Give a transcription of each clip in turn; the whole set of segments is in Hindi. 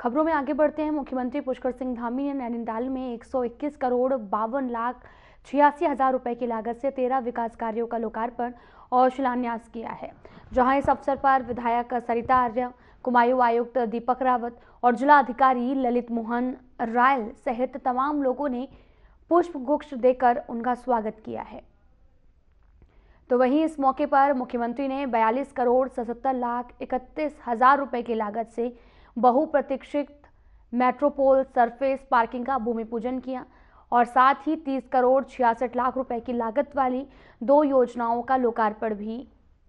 खबरों में आगे बढ़ते हैं। मुख्यमंत्री पुष्कर सिंह धामी ने नैनीताल में 121 करोड़ 52,86,000 रुपए की लागत से 13 विकास कार्यों का लोकार्पण और शिलान्यास किया है, जहां इस अवसर पर विधायक सरिता आर्य, कुमायूं आयुक्त दीपक रावत और जिला अधिकारी ललित मोहन रायल सहित तमाम लोगों ने पुष्प गुच्छ देकर उनका स्वागत किया है। तो वहीं इस मौके पर मुख्यमंत्री ने 42 करोड़ 77,31,000 रुपए की लागत से बहुप्रतीक्षित मेट्रोपोल सरफेस पार्किंग का भूमि पूजन किया और साथ ही 30 करोड़ 66 लाख रुपए की लागत वाली 2 योजनाओं का लोकार्पण भी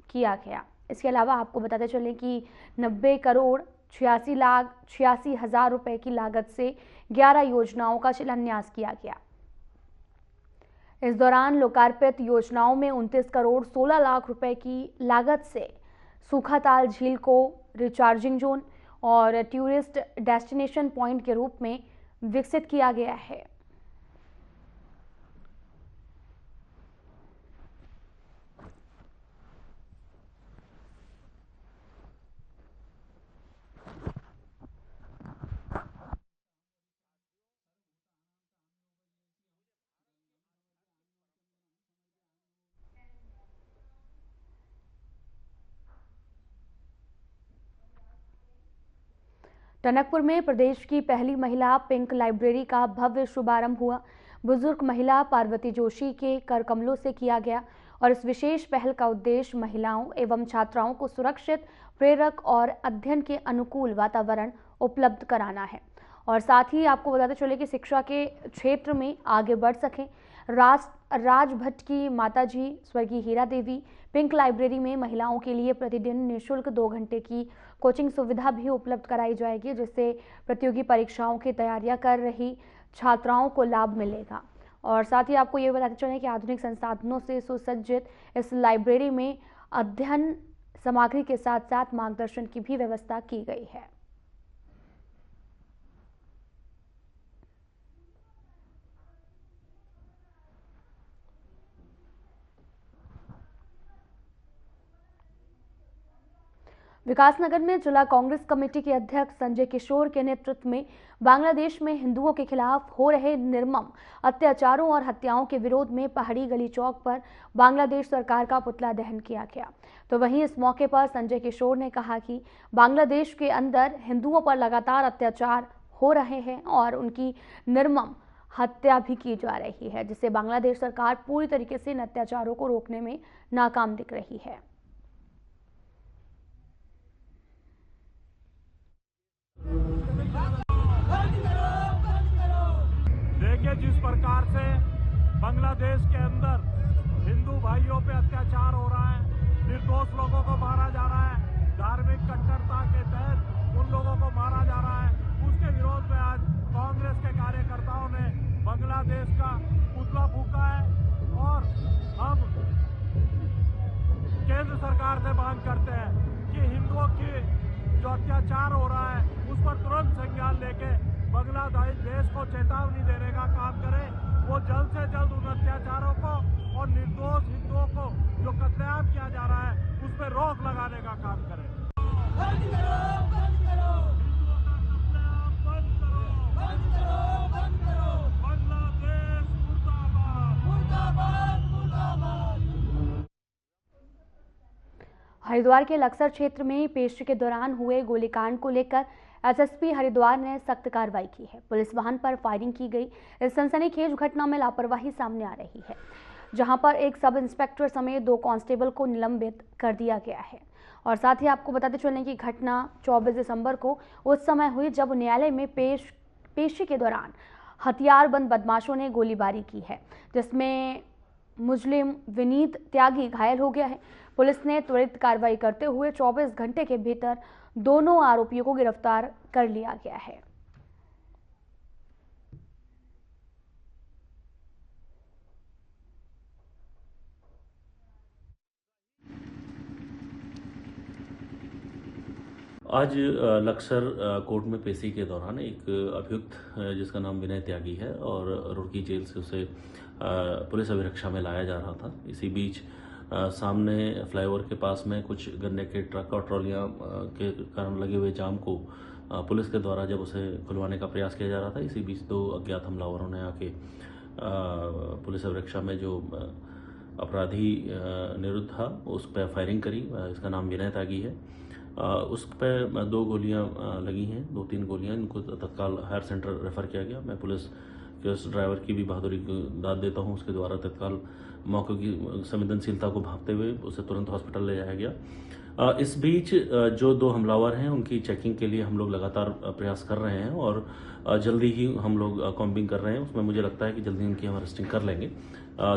किया गया। इसके अलावा आपको बताते चलें कि 90 करोड़ 86,86,000 रुपए की लागत से 11 योजनाओं का शिलान्यास किया गया। इस दौरान लोकार्पित योजनाओं में 29 करोड़ 16 लाख रुपए की लागत से सूखाताल झील को रिचार्जिंग जोन और टूरिस्ट डेस्टिनेशन पॉइंट के रूप में विकसित किया गया है। टनकपुर में प्रदेश की पहली महिला पिंक लाइब्रेरी का भव्य शुभारंभ हुआ। बुजुर्ग महिला पार्वती जोशी के कर कमलों से किया गया और इस विशेष पहल का उद्देश्य महिलाओं एवं छात्राओं को सुरक्षित, प्रेरक और अध्ययन के अनुकूल वातावरण उपलब्ध कराना है और साथ ही आपको बताते चले कि शिक्षा के क्षेत्र में आगे बढ़ सकें। राजभट्ट की माताजी स्वर्गीय हीरा देवी पिंक लाइब्रेरी में महिलाओं के लिए प्रतिदिन निःशुल्क 2 घंटे की कोचिंग सुविधा भी उपलब्ध कराई जाएगी, जिससे प्रतियोगी परीक्षाओं की तैयारियां कर रही छात्राओं को लाभ मिलेगा। और साथ ही आपको ये बताते चलें कि आधुनिक संसाधनों से सुसज्जित इस लाइब्रेरी में अध्ययन सामग्री के साथ साथ मार्गदर्शन की भी व्यवस्था की गई है। विकासनगर में जिला कांग्रेस कमेटी के अध्यक्ष संजय किशोर के नेतृत्व में बांग्लादेश में हिंदुओं के खिलाफ हो रहे निर्मम अत्याचारों और हत्याओं के विरोध में पहाड़ी गली चौक पर बांग्लादेश सरकार का पुतला दहन किया गया। तो वहीं इस मौके पर संजय किशोर ने कहा कि बांग्लादेश के अंदर हिंदुओं पर लगातार अत्याचार हो रहे हैं और उनकी निर्मम हत्या भी की जा रही है, जिससे बांग्लादेश सरकार पूरी तरीके से इन अत्याचारों को रोकने में नाकाम दिख रही है। देखिए, जिस प्रकार से बांग्लादेश के अंदर हिंदू भाइयों पे अत्याचार हो रहा है, निर्दोष लोगों को मारा जा रहा है, धार्मिक कट्टरता के तहत उन लोगों को मारा जा रहा है, उसके विरोध में आज कांग्रेस के कार्यकर्ताओं ने बांग्लादेश का पुतला फूंका है और हम केंद्र सरकार से मांग करते हैं कि हिंदुओं की जो अत्याचार हो रहा है उस पर तुरंत संज्ञान लेके बांग्लादेश को चेतावनी देने का काम करे। वो जल्द से जल्द उन अत्याचारों को और निर्दोष हिंदुओं को जो कत्लेआम किया जा रहा है उस पर रोक लगाने का काम करे। बंद करो, बंद करो, बंद करो, बंद करो, बंद करो, बांग्लादेश मुर्दाबाद, मुर्दाबाद, मुर्दाबाद। हरिद्वार के लक्सर क्षेत्र में पेशी के दौरान हुए गोलीकांड को लेकर एसएसपी हरिद्वार ने सख्त कार्रवाई की है। पुलिस वाहन पर फायरिंग की गई। इस सनसनीखेज घटना में लापरवाही सामने आ रही है, जहां पर एक सब इंस्पेक्टर समेत 2 कांस्टेबल को निलंबित कर दिया गया है। और साथ ही आपको बताते चलें कि घटना 24 दिसंबर को उस समय हुई जब न्यायालय में पेशी के दौरान हथियारबंद बदमाशों ने गोलीबारी की है, जिसमें मुजरिम विनीत त्यागी घायल हो गया है। पुलिस ने त्वरित कार्रवाई करते हुए 24 घंटे के भीतर दोनों आरोपियों को गिरफ्तार कर लिया गया है। आज लक्सर कोर्ट में पेशी के दौरान एक अभियुक्त जिसका नाम विनय त्यागी है और रुड़की जेल से उसे पुलिस अभिरक्षा में लाया जा रहा था। इसी बीच सामने फ्लाईओवर के पास में कुछ गन्ने के ट्रक और ट्रॉलियाँ के कारण लगे हुए जाम को पुलिस के द्वारा जब उसे खुलवाने का प्रयास किया जा रहा था, इसी बीच 2 अज्ञात हमलावरों ने आके पुलिस अभिरक्षा में जो अपराधी निरुद्ध था उस पर फायरिंग करी। इसका नाम विनय त्यागी है। उस पर 2 गोलियां लगी हैं, 2-3 गोलियां। इनको तत्काल हायर सेंटर रेफ़र किया गया। मैं पुलिस के उस ड्राइवर की भी बहादुरी को दाद देता हूं। उसके द्वारा तत्काल मौके की संवेदनशीलता को भांपते हुए उसे तुरंत हॉस्पिटल ले जाया गया। इस बीच जो 2 हमलावर हैं उनकी चेकिंग के लिए हम लोग लगातार प्रयास कर रहे हैं और जल्दी ही हम लोग कॉम्बिंग कर रहे हैं। उसमें मुझे लगता है कि जल्दी उनकी हम अरेस्टिंग कर लेंगे।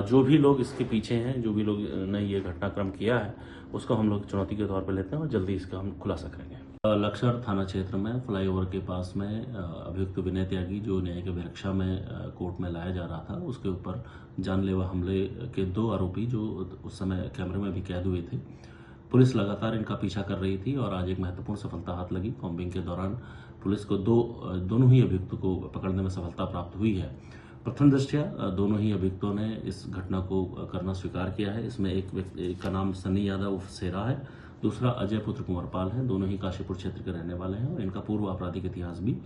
जो भी लोग इसके पीछे हैं, जो भी लोग ने ये घटनाक्रम किया है, उसको हम लोग चुनौती के तौर पर लेते हैं और जल्दी इसका हम खुलासा करेंगे। लक्सर थाना क्षेत्र में फ्लाईओवर के पास में अभियुक्त विनय त्यागी जो न्यायिक अभिरक्षा में कोर्ट में लाया जा रहा था, उसके ऊपर जानलेवा हमले के 2 आरोपी जो उस समय कैमरे में भी कैद हुए थे, पुलिस लगातार इनका पीछा कर रही थी और आज एक महत्वपूर्ण सफलता हाथ लगी। कॉम्बिंग के दौरान पुलिस को दोनों ही अभियुक्त को पकड़ने में सफलता प्राप्त हुई है। प्रथम दृष्टया दोनों ही अभियुक्तों ने इस घटना को करना स्वीकार किया है। इसमें एक का नाम सनी यादव उर्फ सेरा है, दूसरा अजय पुत्र कुंवरपाल है। दोनों ही काशीपुर क्षेत्र के रहने वाले हैं और इनका पूर्व आपराधिक इतिहास भी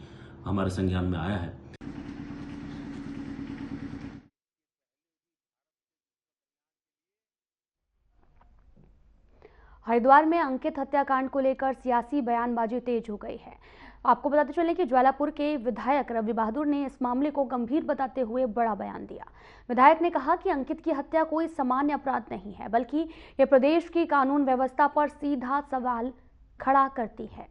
हमारे संज्ञान में आया है। हरिद्वार में अंकित हत्याकांड को लेकर सियासी बयानबाजी तेज हो गई है। आपको बताते चले कि ज्वालापुर के विधायक रवि बहादुर ने इस मामले को गंभीर बताते हुए बड़ा बयान दिया। विधायक ने कहा कि अंकित की हत्या कोई सामान्य अपराध नहीं है, बल्कि ये प्रदेश की कानून व्यवस्था पर सीधा सवाल खड़ा करती है।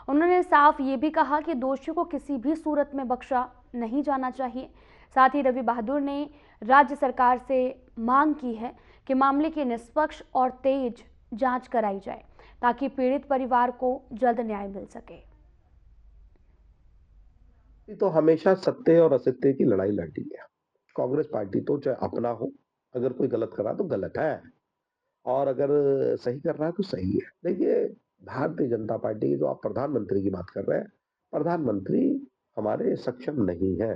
उन्होंने साफ ये भी कहा कि दोषियों को किसी भी सूरत में बख्शा नहीं जाना चाहिए। साथ ही रवि बहादुर ने राज्य सरकार से मांग की है कि मामले की निष्पक्ष और तेज जांच कराई जाए ताकि पीड़ित परिवार को जल्द न्याय मिल सके। तो हमेशा सत्य और असत्य की लड़ाई लड़ी है। कांग्रेस पार्टी तो चाहे अपना हो, अगर कोई गलत कर रहा तो गलत है और अगर सही कर रहा है तो सही है। देखिए, भारतीय जनता पार्टी की जो आप प्रधानमंत्री की बात कर रहे हैं, प्रधानमंत्री हमारे सक्षम नहीं है,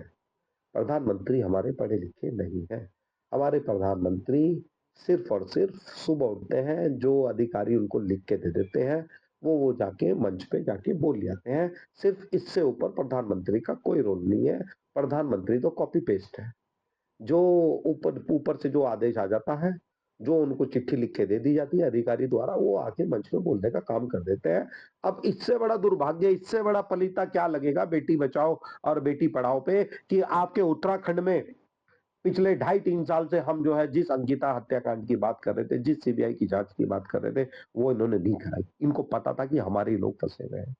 प्रधानमंत्री हमारे पढ़े लिखे नहीं है। हमारे प्रधानमंत्री सिर्फ और सिर्फ सुबह उठते हैं, जो अधिकारी उनको लिख के दे देते हैं वो जाके मंच पे जाके बोल जाते हैं। सिर्फ इससे ऊपर प्रधानमंत्री का कोई रोल नहीं है। प्रधानमंत्री तो कॉपी पेस्ट है। जो ऊपर से जो आदेश आ जाता है, जो उनको चिट्ठी लिख के दे दी जाती है अधिकारी द्वारा, वो आके मंच पे बोलने का काम कर देते हैं। अब इससे बड़ा दुर्भाग्य, इससे बड़ा पलीता क्या लगेगा बेटी बचाओ और बेटी पढ़ाओ पे कि आपके उत्तराखंड में पिछले 2.5-3 साल से हम जो है जिस अंकिता हत्याकांड की बात कर रहे थे, जिस सीबीआई की जांच की बात कर रहे थे, वो इन्होंने नहीं कराई। इनको पता था कि हमारे लोग फंसे हुए हैं।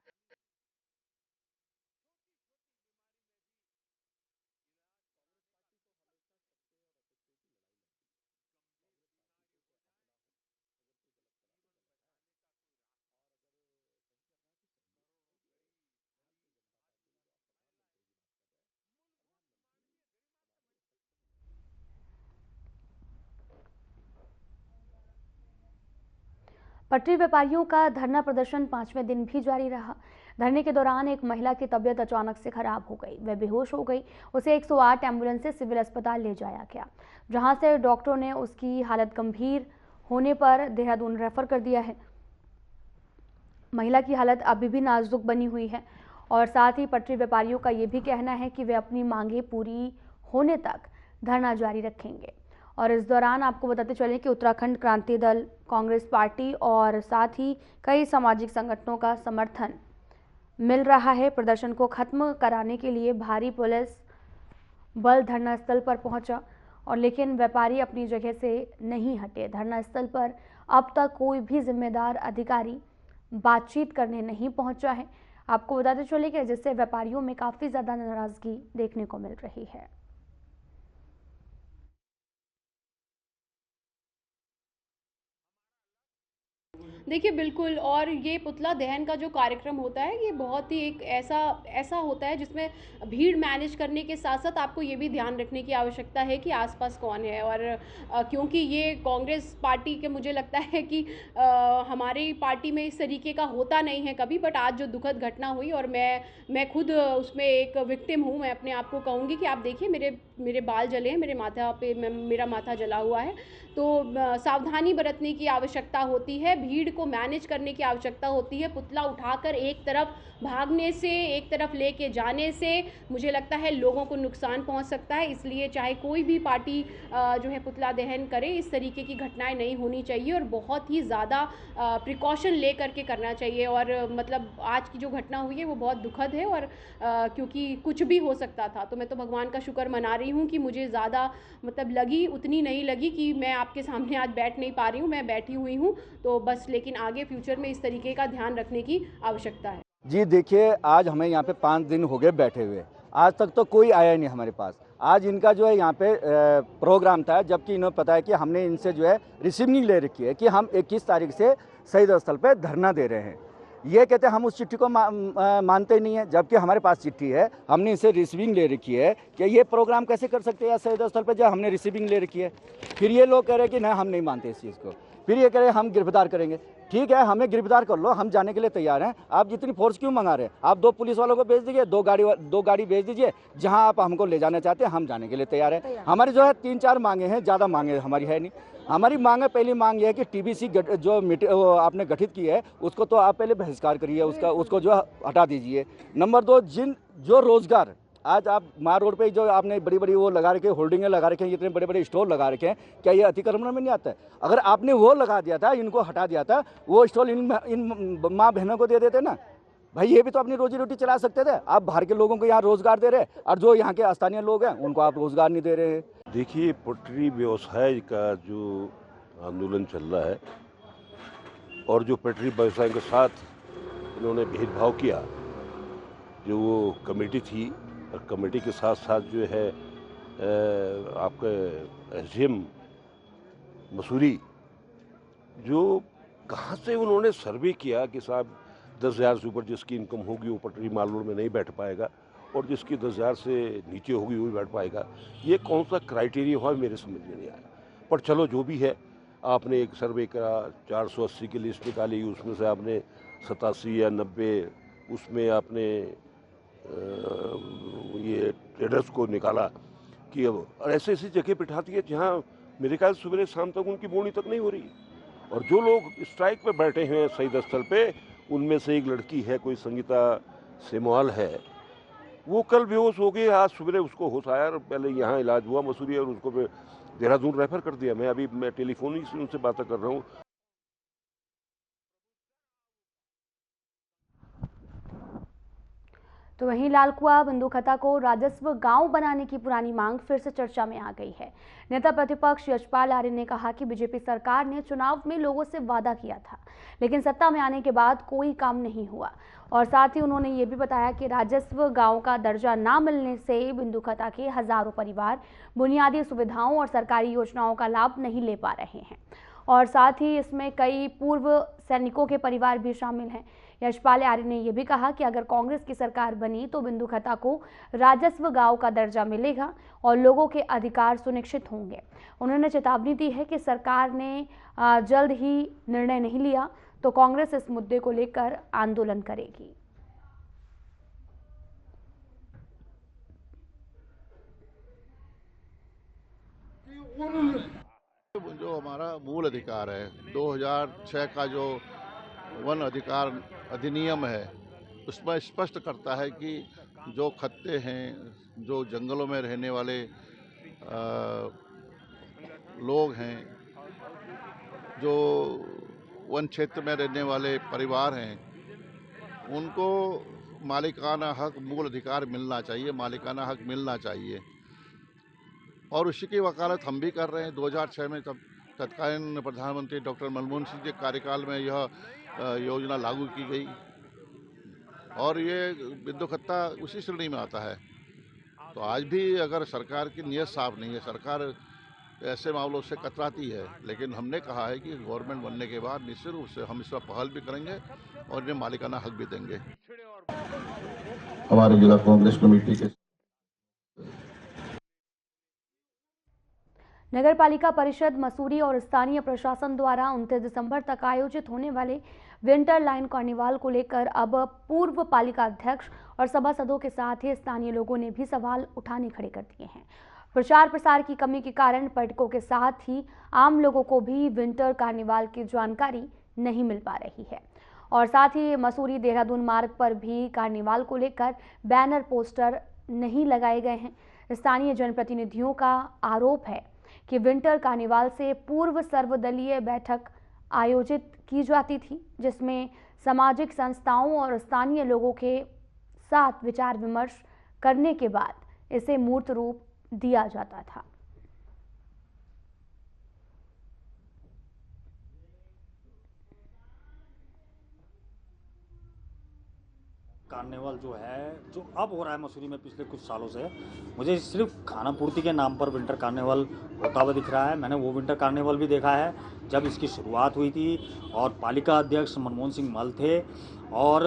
पटरी व्यापारियों का धरना प्रदर्शन 5वें दिन भी जारी रहा। धरने के दौरान एक महिला की तबीयत अचानक से खराब हो गई, वह बेहोश हो गई। उसे 108 एम्बुलेंस से सिविल अस्पताल ले जाया गया, जहां से डॉक्टरों ने उसकी हालत गंभीर होने पर देहरादून रेफर कर दिया है। महिला की हालत अभी भी नाजुक बनी हुई है और साथ ही पटरी व्यापारियों का ये भी कहना है कि वे अपनी मांगे पूरी होने तक धरना जारी रखेंगे। और इस दौरान आपको बताते चलें कि उत्तराखंड क्रांति दल, कांग्रेस पार्टी और साथ ही कई सामाजिक संगठनों का समर्थन मिल रहा है। प्रदर्शन को खत्म कराने के लिए भारी पुलिस बल धरना स्थल पर पहुंचा और लेकिन व्यापारी अपनी जगह से नहीं हटे। धरना स्थल पर अब तक कोई भी जिम्मेदार अधिकारी बातचीत करने नहीं पहुंचा है। आपको बताते चले कि जिससे व्यापारियों में काफ़ी ज़्यादा नाराज़गी देखने को मिल रही है। देखिए बिल्कुल, और ये पुतला दहन का जो कार्यक्रम होता है ये बहुत ही एक ऐसा होता है जिसमें भीड़ मैनेज करने के साथ साथ आपको ये भी ध्यान रखने की आवश्यकता है कि आसपास कौन है। और क्योंकि ये कांग्रेस पार्टी के मुझे लगता है कि हमारी पार्टी में इस तरीके का होता नहीं है कभी, बट आज जो दुखद घटना हुई और मैं खुद उसमें एक विक्टिम हूँ, मैं अपने आप को कहूँगी कि आप देखिए मेरे मेरे बाल जले हैं, मेरे माथा पे मेरा माथा जला हुआ है। तो सावधानी बरतने की आवश्यकता होती है, भीड़ को मैनेज करने की आवश्यकता होती है। पुतला उठाकर एक तरफ भागने से, एक तरफ लेके जाने से मुझे लगता है लोगों को नुकसान पहुंच सकता है। इसलिए चाहे कोई भी पार्टी जो है पुतला दहन करे, इस तरीके की घटनाएं नहीं होनी चाहिए और बहुत ही ज़्यादा प्रिकॉशन ले करके करना चाहिए। और मतलब आज की जो घटना हुई है वो बहुत दुखद है और क्योंकि कुछ भी हो सकता था। तो मैं तो भगवान का शुक्र मना रही हूँ कि मुझे ज़्यादा मतलब लगी, उतनी नहीं लगी कि मैं आपके सामने आज बैठ नहीं पा रही हूँ, मैं बैठी हुई हूँ। तो बस लेकिन आगे फ्यूचर में इस तरीके का ध्यान रखने की आवश्यकता है। जी देखिए, आज हमें यहाँ पे 5 दिन हो गए बैठे हुए, आज तक तो कोई आया नहीं हमारे पास। आज इनका जो है यहाँ पे प्रोग्राम था, जबकि इन्हें पता है कि हमने इनसे जो है रिसीविंग ले रखी है कि हम 21 तारीख से शहीद स्थल पे धरना दे रहे हैं। ये कहते हैं हम उस चिट्ठी को मानते नहीं है, जबकि हमारे पास चिट्ठी है, हमने इसे रिसीविंग ले रखी है कि ये प्रोग्राम कैसे कर सकते हैं शहीद स्थल पे जब हमने रिसीविंग ले रखी है। फिर ये लोग कह रहे हैं कि नहीं हम नहीं मानते इस चीज़ को, फिर ये कह रहे हैं हम गिरफ्तार करेंगे। ठीक है, हमें गिरफ्तार कर लो, हम जाने के लिए तैयार हैं। आप जितनी फोर्स क्यों मंगा रहे हैं? आप 2 पुलिस वालों को भेज दीजिए, 2 गाड़ी भेज दीजिए, जहां आप हमको ले जाना चाहते हैं हम जाने के लिए तैयार हैं। हमारी जो है 3-4 मांगे हैं, ज़्यादा मांगे हमारी है नहीं। हमारी मांग पहली मांग ये है कि टीबीसी जो आपने गठित की है उसको तो आप पहले बहिष्कार करिए, उसको जो हटा दीजिए। नंबर 2, जो रोजगार आज आप मार रोड पे जो आपने बड़ी बड़ी वो लगा रखे, होल्डिंगें लगा रखे हैं, इतने बड़े बड़े स्टॉल लगा रखे हैं, क्या ये अतिक्रमण में नहीं आता है? अगर आपने वो लगा दिया था, इनको हटा दिया था, वो स्टॉल इन माँ बहनों को दे देते ना भाई, ये भी तो अपनी रोजी रोटी चला सकते थे। आप बाहर के लोगों को यहाँ रोजगार दे रहे और जो यहाँ के स्थानीय लोग हैं उनको आप रोजगार नहीं दे रहे हैं। देखिए, पटरी व्यवसाय का जो आंदोलन चल रहा है और जो पटरी व्यवसाय के साथ इन्होंने भेदभाव किया, जो वो कमेटी थी और कमेटी के साथ साथ जो है आपके एसडीएम मसूरी, जो कहाँ से उन्होंने सर्वे किया कि साहब 10,000 से ऊपर जिसकी इनकम होगी वो पटरी माल रोड में नहीं बैठ पाएगा और जिसकी 10,000 से नीचे होगी वो भी बैठ पाएगा। ये कौन सा क्राइटेरिया हुआ मेरे समझ में नहीं आया। पर चलो जो भी है, आपने एक सर्वे करा, 480 की लिस्ट निकाली, उसमें से आपने 87 या 90 उसमें आपने ये ट्रेडर्स को निकाला कि अब ऐसे ऐसी जगह बिठाती है जहाँ मेरे ख्याल सुबह शाम तक उनकी बोनी तक नहीं हो रही। और जो लोग स्ट्राइक पे बैठे हैं शहीद स्थल पे, उनमें से एक लड़की है, कोई संगीता सेमवाल है, वो कल बेहोश हो गई, आज सुबह उसको होश आया और पहले यहाँ इलाज हुआ मसूरी और उसको देहरादून रेफर कर दिया। मैं टेलीफोन से उनसे बातें कर रहा हूँ। तो वहीं लालकुआ बंदूखता को राजस्व गांव बनाने की पुरानी मांग फिर से चर्चा में आ गई है। नेता प्रतिपक्ष यशपाल आर्य ने कहा कि बीजेपी सरकार ने चुनाव में लोगों से वादा किया था, लेकिन सत्ता में आने के बाद कोई काम नहीं हुआ। और साथ ही उन्होंने ये भी बताया कि राजस्व गांव का दर्जा ना मिलने से बंदूखता के हजारों परिवार बुनियादी सुविधाओं और सरकारी योजनाओं का लाभ नहीं ले पा रहे हैं। और साथ ही इसमें कई पूर्व सैनिकों के परिवार भी शामिल हैं। यशपाल आर्य ने यह भी कहा कि अगर कांग्रेस की सरकार बनी तो बंदूखता को राजस्व गांव का दर्जा मिलेगा और लोगों के अधिकार सुनिश्चित होंगे। उन्होंने चेतावनी दी है कि सरकार ने जल्द ही निर्णय नहीं लिया तो कांग्रेस इस मुद्दे को लेकर आंदोलन करेगी। जो हमारा मूल अधिकार है, 2006 का जो वन अधिकार अधिनियम है, उसमें स्पष्ट करता है कि जो खत्ते हैं, जो जंगलों में रहने वाले लोग हैं, जो वन क्षेत्र में रहने वाले परिवार हैं, उनको मालिकाना हक, मूल अधिकार मिलना चाहिए, मालिकाना हक मिलना चाहिए। और उसी की वकालत हम भी कर रहे हैं। 2006 में तब तत्कालीन प्रधानमंत्री डॉक्टर मनमोहन सिंह के कार्यकाल में यह योजना लागू की गई और ये बंदूखता उसी श्रेणी में आता है। तो आज भी अगर सरकार की नीयत साफ नहीं है, सरकार ऐसे मामलों से कतराती है, लेकिन हमने कहा है कि गवर्नमेंट बनने के बाद निश्चित रूप से हम इस पर पहल भी करेंगे और इन्हें मालिकाना हक भी देंगे। हमारे जिला कांग्रेस कमेटी के नगर पालिका परिषद मसूरी और स्थानीय प्रशासन द्वारा 29 दिसंबर तक आयोजित होने वाले विंटर लाइन कार्निवाल को लेकर अब पूर्व पालिका अध्यक्ष और सभासदों के साथ ही स्थानीय लोगों ने भी सवाल उठाने खड़े कर दिए हैं। प्रचार प्रसार की कमी के कारण पर्यटकों के साथ ही आम लोगों को भी विंटर कार्निवाल की जानकारी नहीं मिल पा रही है। और साथ ही मसूरी देहरादून मार्ग पर भी कार्निवाल को लेकर बैनर पोस्टर नहीं लगाए गए हैं। स्थानीय जनप्रतिनिधियों का आरोप है कि विंटर कार्निवाल से पूर्व सर्वदलीय बैठक आयोजित की जाती थी, जिसमें सामाजिक संस्थाओं और स्थानीय लोगों के साथ विचार विमर्श करने के बाद इसे मूर्त रूप दिया जाता था। कार्निवल जो है, जो अब हो रहा है मसूरी में पिछले कुछ सालों से, मुझे सिर्फ खाना पूर्ति के नाम पर विंटर कार्निवल होता हुआ दिख रहा है। मैंने वो विंटर कार्निवल भी देखा है जब इसकी शुरुआत हुई थी और पालिका अध्यक्ष मनमोहन सिंह मल थे, और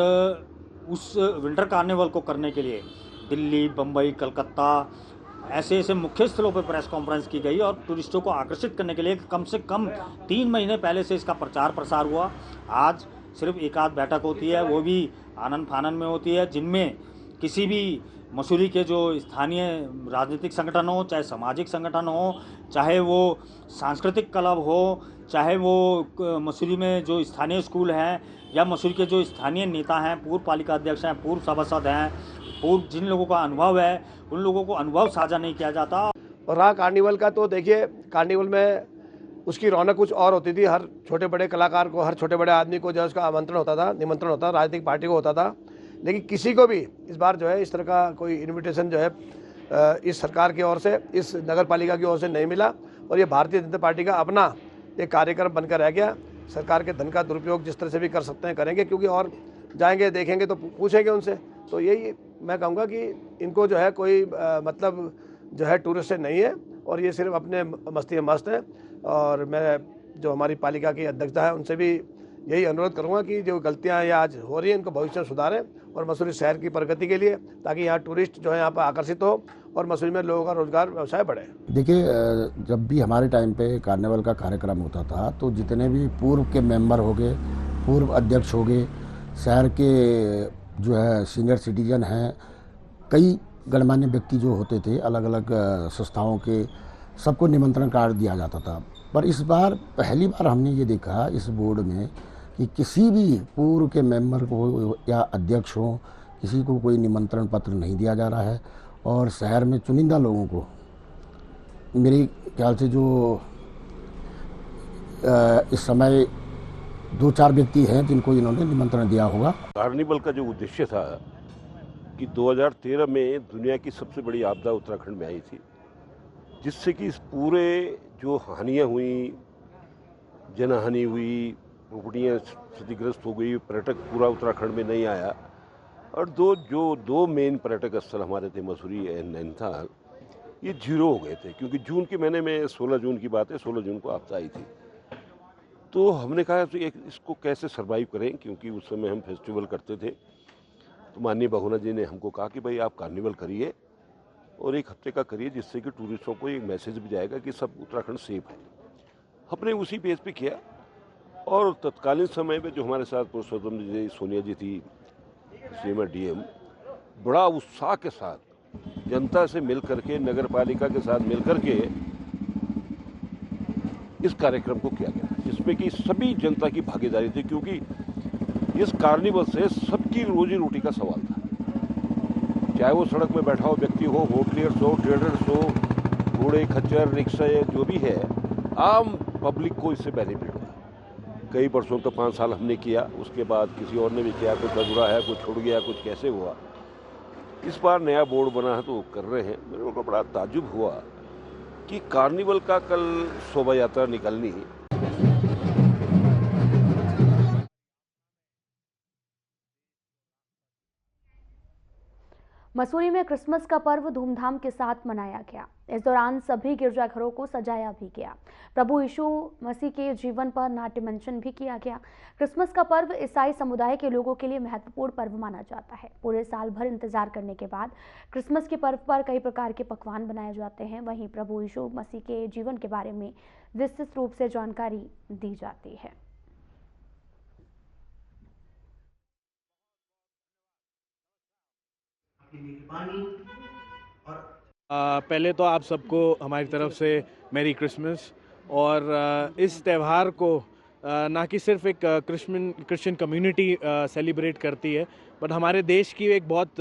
उस विंटर कार्निवल को करने के लिए दिल्ली, बम्बई, कलकत्ता ऐसे ऐसे मुख्य स्थलों पर प्रेस कॉन्फ्रेंस की गई और टूरिस्टों को आकर्षित करने के लिए कम से कम 3 महीने पहले से इसका प्रचार प्रसार हुआ। आज सिर्फ एक आध बैठक होती है, वो भी आनन फानन में होती है, जिनमें किसी भी मसूरी के जो स्थानीय राजनीतिक संगठन हो, चाहे सामाजिक संगठन हो, चाहे वो सांस्कृतिक क्लब हो, चाहे वो मसूरी में जो स्थानीय स्कूल हैं, या मसूरी के जो स्थानीय नेता हैं, पूर्व पालिका अध्यक्ष हैं, पूर्व सभासद हैं, पूर्व जिन लोगों का अनुभव है, उन लोगों को अनुभव साझा नहीं किया जाता। और रहा कार्निवल का, तो देखिए कार्निवल में उसकी रौनक कुछ और होती थी। हर छोटे बड़े कलाकार को, हर छोटे बड़े आदमी को जो है उसका आमंत्रण होता था, निमंत्रण होता था, राजनीतिक पार्टी को होता था। लेकिन किसी को भी इस बार जो है इस तरह का कोई इन्विटेशन जो है इस सरकार की ओर से, इस नगर पालिका की ओर से नहीं मिला। और ये भारतीय जनता पार्टी का अपना एक कार्यक्रम बनकर रह गया। सरकार के धन का दुरुपयोग जिस तरह से भी कर सकते हैं करेंगे, क्योंकि और जाएंगे देखेंगे तो पूछेंगे उनसे। तो यही मैं कहूँगा कि इनको जो है कोई मतलब जो है टूरिस्ट से नहीं है, और ये सिर्फ अपने मस्ती में मस्त है। और मैं जो हमारी पालिका की अध्यक्षता है उनसे भी यही अनुरोध करूंगा कि जो गलतियां ये आज हो रही हैं इनको भविष्य में सुधारें, और मसूरी शहर की प्रगति के लिए, ताकि यहाँ टूरिस्ट जो है यहाँ पर आकर्षित हो और मसूरी में लोगों का रोजगार व्यवसाय बढ़े। देखिए, जब भी हमारे टाइम पे कार्निवल का कार्यक्रम होता था तो जितने भी पूर्व के मेंबर हो गए, पूर्व अध्यक्ष हो गए, शहर के जो है सीनियर सिटीजन हैं, कई गणमान्य व्यक्ति जो होते थे अलग अलग संस्थाओं के, सबको निमंत्रण कार्ड दिया जाता था। पर इस बार पहली बार हमने ये देखा इस बोर्ड में कि किसी भी पूर्व के मेंबर को या अध्यक्ष हो, किसी को कोई निमंत्रण पत्र नहीं दिया जा रहा है। और शहर में चुनिंदा लोगों को, मेरे ख्याल से जो इस समय 2-4 व्यक्ति हैं जिनको इन्होंने निमंत्रण दिया होगा। कार्निवल का जो उद्देश्य था कि 2013 में दुनिया की सबसे बड़ी आपदा उत्तराखंड में आई थी, जिससे कि इस पूरे जो हानियाँ हुई, जनहानि हुई, प्रॉपर्टियाँ क्षतिग्रस्त हो गई, पर्यटक पूरा उत्तराखंड में नहीं आया। और दो मेन पर्यटक स्थल हमारे थे, मसूरी एंड नैनीताल, ये जीरो हो गए थे, क्योंकि जून के महीने में 16 जून की बात है, 16 जून को आपदा आई थी। तो हमने कहा तो इसको कैसे सर्वाइव करें, क्योंकि उस समय हम फेस्टिवल करते थे। तो माननीय बहुना जी ने हमको कहा कि भाई आप कार्निवल करिए और 1 हफ्ते का करिए, जिससे कि टूरिस्टों को एक मैसेज भी जाएगा कि सब उत्तराखंड सेफ है। हमने उसी बेस पे किया, और तत्कालीन समय में जो हमारे साथ पुरुषोत्तम जी, सोनिया जी थी, सीएम डीएम, बड़ा उत्साह के साथ जनता से मिल करके, नगर पालिका के साथ मिल करके इस कार्यक्रम को किया गया, जिसमें कि सभी जनता की भागीदारी थी, क्योंकि इस कार्निवल से सबकी रोजी रोटी का सवाल था। चाहे वो सड़क में बैठा हो व्यक्ति हो, होटलियर्स हो, ट्रेडर्स हो, घोड़े खच्चर रिक्शा जो भी है, आम पब्लिक को इससे बेनिफिट हुआ। कई वर्षों तो 5 साल हमने किया, उसके बाद किसी और ने भी किया, कुछ अधूरा है, कुछ छूट गया, कुछ कैसे हुआ। इस बार नया बोर्ड बना है तो कर रहे हैं। मेरे को बड़ा ताज्जुब हुआ कि कार्निवल का कल शोभा यात्रा निकलनी, मसूरी में क्रिसमस का पर्व धूमधाम के साथ मनाया गया। इस दौरान सभी गिरजाघरों को सजाया भी गया। प्रभु यीशु मसीह के जीवन पर नाट्य मंचन भी किया गया। क्रिसमस का पर्व ईसाई समुदाय के लोगों के लिए महत्वपूर्ण पर्व माना जाता है। पूरे साल भर इंतजार करने के बाद क्रिसमस के पर्व पर कई प्रकार के पकवान बनाए जाते हैं। वहीं प्रभु यीशु मसीह के जीवन के बारे में विस्तृत रूप से जानकारी दी जाती है। मेहरबानी और पहले तो आप सबको हमारी तरफ से मैरी क्रिसमस। और इस त्यौहार को ना कि सिर्फ एक क्रिश्चियन कम्युनिटी सेलिब्रेट करती है, बट हमारे देश की एक बहुत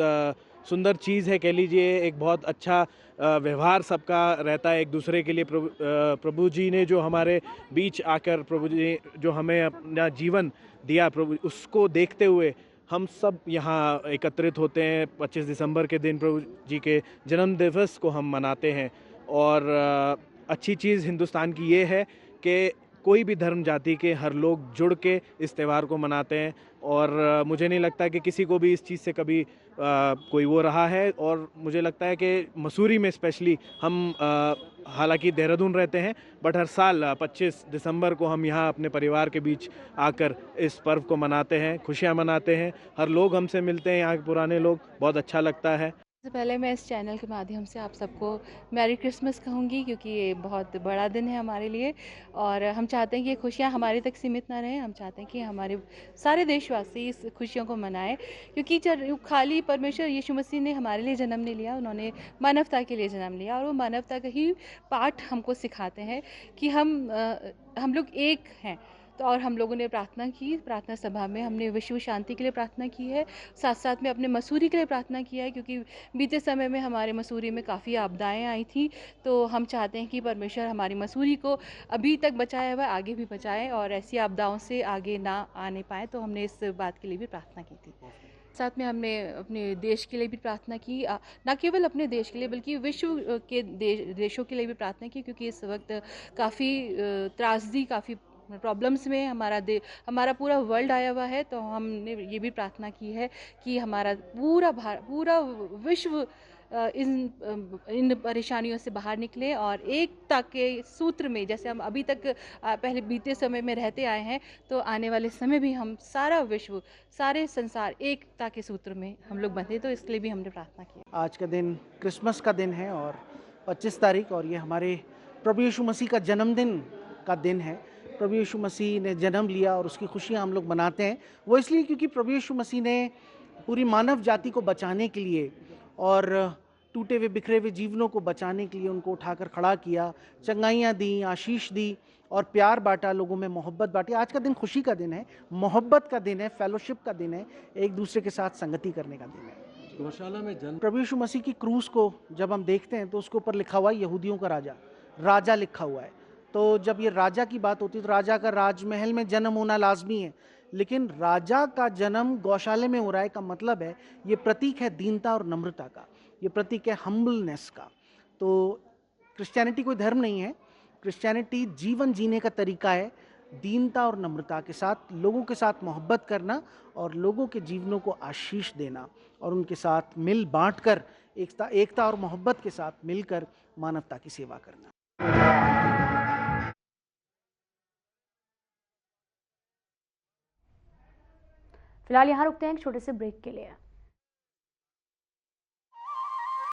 सुंदर चीज़ है, कह लीजिए एक बहुत अच्छा व्यवहार सबका रहता है एक दूसरे के लिए। प्रभु जी ने जो हमारे बीच आकर, प्रभु जी जो हमें अपना जीवन दिया, प्रभु उसको देखते हुए हम सब यहाँ एकत्रित होते हैं। 25 दिसंबर के दिन प्रभु जी के जन्म दिवस को हम मनाते हैं। और अच्छी चीज़ हिंदुस्तान की ये है कि कोई भी धर्म जाति के हर लोग जुड़ के इस त्यौहार को मनाते हैं। और मुझे नहीं लगता कि किसी को भी इस चीज़ से कभी कोई वो रहा है। और मुझे लगता है कि मसूरी में स्पेशली हम हालांकि देहरादून रहते हैं, बट हर साल 25 दिसंबर को हम यहाँ अपने परिवार के बीच आकर इस पर्व को मनाते हैं, खुशियाँ मनाते हैं। हर लोग हमसे मिलते हैं, यहाँ के पुराने लोग, बहुत अच्छा लगता है। सबसे पहले मैं इस चैनल के माध्यम से आप सबको मैरी क्रिसमस कहूँगी, क्योंकि ये बहुत बड़ा दिन है हमारे लिए। और हम चाहते हैं कि ये खुशियाँ हमारे तक सीमित ना रहें। हम चाहते हैं कि हमारे सारे देशवासी इस खुशियों को मनाएं, क्योंकि खाली परमेश्वर यीशु मसीह ने हमारे लिए जन्म नहीं लिया, उन्होंने मानवता के लिए जन्म लिया। और वो मानवता का ही पाठ हमको सिखाते हैं कि हम लोग एक हैं। तो और हम लोगों ने प्रार्थना की, प्रार्थना सभा में हमने विश्व शांति के लिए प्रार्थना की है, साथ साथ में अपने मसूरी के लिए प्रार्थना किया है, क्योंकि बीते समय में हमारे मसूरी में काफ़ी आपदाएं आई थी। तो हम चाहते हैं कि परमेश्वर हमारी मसूरी को अभी तक बचाया हुआ आगे भी बचाए और ऐसी आपदाओं से आगे ना आने पाए। तो हमने इस बात के लिए भी प्रार्थना की थी। साथ में हमने अपने देश के लिए भी प्रार्थना की, ना केवल अपने देश के लिए बल्कि विश्व के देशों के लिए भी प्रार्थना की, क्योंकि इस वक्त काफ़ी त्रासदी, काफ़ी प्रॉब्लम्स में हमारा पूरा वर्ल्ड आया हुआ है। तो हमने ये भी प्रार्थना की है कि हमारा पूरा विश्व इन परेशानियों से बाहर निकले और एकता के सूत्र में, जैसे हम अभी तक पहले बीते समय में रहते आए हैं, तो आने वाले समय भी हम सारा विश्व, सारे संसार एकता के सूत्र में हम लोग बंधे। तो इसलिए भी हमने प्रार्थना की। आज का दिन क्रिसमस का दिन है और 25 तारीख, और ये हमारे प्रभु यीशु मसीह का जन्मदिन का दिन है। प्रभु यीशु मसीह ने जन्म लिया और उसकी खुशियाँ हम लोग मनाते हैं। वो इसलिए क्योंकि प्रभु यीशु मसीह ने पूरी मानव जाति को बचाने के लिए और टूटे हुए बिखरे हुए जीवनों को बचाने के लिए उनको उठाकर खड़ा किया, चंगाइयाँ दी, आशीष दी और प्यार बांटा, लोगों में मोहब्बत बांटी। आज का दिन खुशी का दिन है, मोहब्बत का दिन है, फेलोशिप का दिन है, एक दूसरे के साथ संगति करने का दिन है। गौशाला में प्रभु यीशु मसीह की क्रूस को जब हम देखते हैं तो उसके ऊपर लिखा हुआ है यहूदियों का राजा लिखा हुआ है। तो जब ये राजा की बात होती है तो राजा का राजमहल में जन्म होना लाजमी है, लेकिन राजा का जन्म गौशाले में हो रहा है का मतलब है ये प्रतीक है दीनता और नम्रता का, ये प्रतीक है हम्बलनेस का। तो क्रिश्चियनिटी कोई धर्म नहीं है, क्रिश्चियनिटी जीवन जीने का तरीका है, दीनता और नम्रता के साथ, लोगों के साथ मोहब्बत करना और लोगों के जीवनों को आशीष देना और उनके साथ मिल बांट कर एकता और मोहब्बत के साथ मिलकर मानवता की सेवा करना। फिलहाल यहाँ रुकते हैं एक छोटे से ब्रेक के लिए।